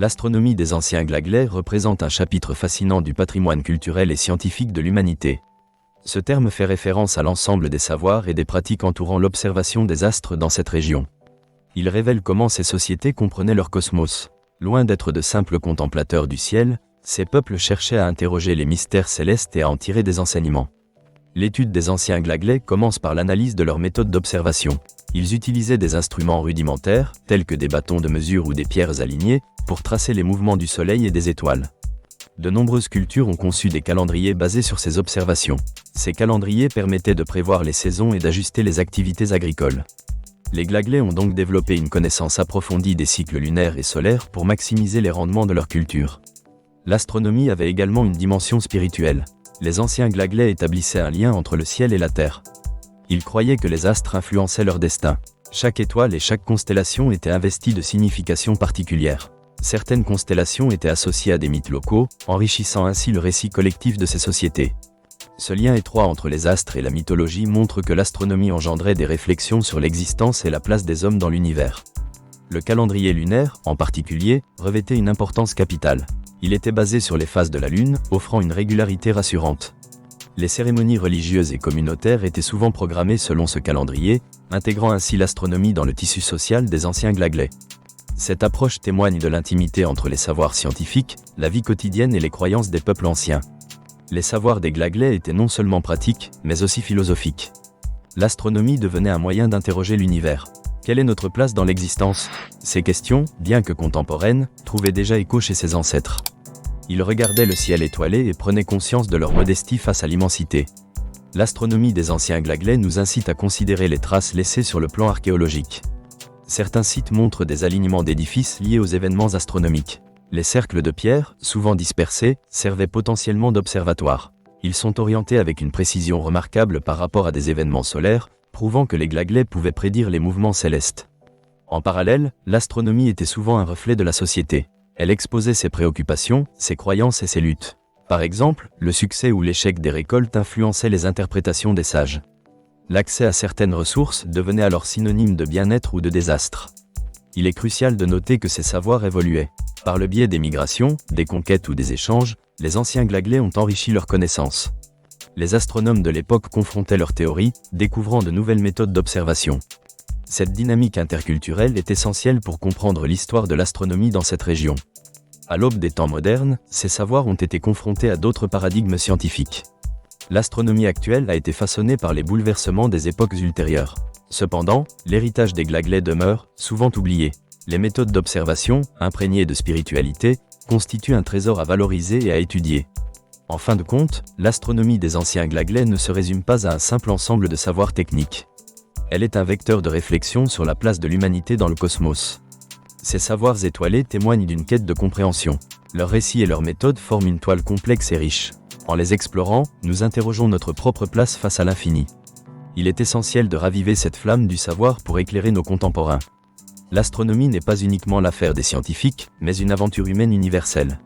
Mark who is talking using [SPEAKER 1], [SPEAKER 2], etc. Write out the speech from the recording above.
[SPEAKER 1] L'astronomie des anciens Glagais représente un chapitre fascinant du patrimoine culturel et scientifique de l'humanité. Ce terme fait référence à l'ensemble des savoirs et des pratiques entourant l'observation des astres dans cette région. Il révèle comment ces sociétés comprenaient leur cosmos. Loin d'être de simples contemplateurs du ciel, ces peuples cherchaient à interroger les mystères célestes et à en tirer des enseignements. L'étude des anciens Glagais commence par l'analyse de leurs méthodes d'observation. Ils utilisaient des instruments rudimentaires, tels que des bâtons de mesure ou des pierres alignées, pour tracer les mouvements du Soleil et des étoiles. De nombreuses cultures ont conçu des calendriers basés sur ces observations. Ces calendriers permettaient de prévoir les saisons et d'ajuster les activités agricoles. Les Glagais ont donc développé une connaissance approfondie des cycles lunaires et solaires pour maximiser les rendements de leur culture. L'astronomie avait également une dimension spirituelle. Les anciens Glagais établissaient un lien entre le ciel et la terre. Ils croyaient que les astres influençaient leur destin. Chaque étoile et chaque constellation étaient investies de significations particulières. Certaines constellations étaient associées à des mythes locaux, enrichissant ainsi le récit collectif de ces sociétés. Ce lien étroit entre les astres et la mythologie montre que l'astronomie engendrait des réflexions sur l'existence et la place des hommes dans l'univers. Le calendrier lunaire, en particulier, revêtait une importance capitale. Il était basé sur les phases de la Lune, offrant une régularité rassurante. Les cérémonies religieuses et communautaires étaient souvent programmées selon ce calendrier, intégrant ainsi l'astronomie dans le tissu social des anciens Glagais. Cette approche témoigne de l'intimité entre les savoirs scientifiques, la vie quotidienne et les croyances des peuples anciens. Les savoirs des Glagais étaient non seulement pratiques, mais aussi philosophiques. L'astronomie devenait un moyen d'interroger l'univers. Quelle est notre place dans l'existence ? Ces questions, bien que contemporaines, trouvaient déjà écho chez ses ancêtres. Ils regardaient le ciel étoilé et prenaient conscience de leur modestie face à l'immensité. L'astronomie des anciens Glagais nous incite à considérer les traces laissées sur le plan archéologique. Certains sites montrent des alignements d'édifices liés aux événements astronomiques. Les cercles de pierre, souvent dispersés, servaient potentiellement d'observatoires. Ils sont orientés avec une précision remarquable par rapport à des événements solaires, prouvant que les Glagais pouvaient prédire les mouvements célestes. En parallèle, l'astronomie était souvent un reflet de la société. Elle exposait ses préoccupations, ses croyances et ses luttes. Par exemple, le succès ou l'échec des récoltes influençait les interprétations des sages. L'accès à certaines ressources devenait alors synonyme de bien-être ou de désastre. Il est crucial de noter que ces savoirs évoluaient. Par le biais des migrations, des conquêtes ou des échanges, les anciens Glagais ont enrichi leurs connaissances. Les astronomes de l'époque confrontaient leurs théories, découvrant de nouvelles méthodes d'observation. Cette dynamique interculturelle est essentielle pour comprendre l'histoire de l'astronomie dans cette région. À l'aube des temps modernes, ces savoirs ont été confrontés à d'autres paradigmes scientifiques. L'astronomie actuelle a été façonnée par les bouleversements des époques ultérieures. Cependant, l'héritage des Glagais demeure, souvent oublié. Les méthodes d'observation, imprégnées de spiritualité, constituent un trésor à valoriser et à étudier. En fin de compte, l'astronomie des anciens Glagais ne se résume pas à un simple ensemble de savoirs techniques. Elle est un vecteur de réflexion sur la place de l'humanité dans le cosmos. Ces savoirs étoilés témoignent d'une quête de compréhension. Leurs récits et leurs méthodes forment une toile complexe et riche. En les explorant, nous interrogeons notre propre place face à l'infini. Il est essentiel de raviver cette flamme du savoir pour éclairer nos contemporains. L'astronomie n'est pas uniquement l'affaire des scientifiques, mais une aventure humaine universelle.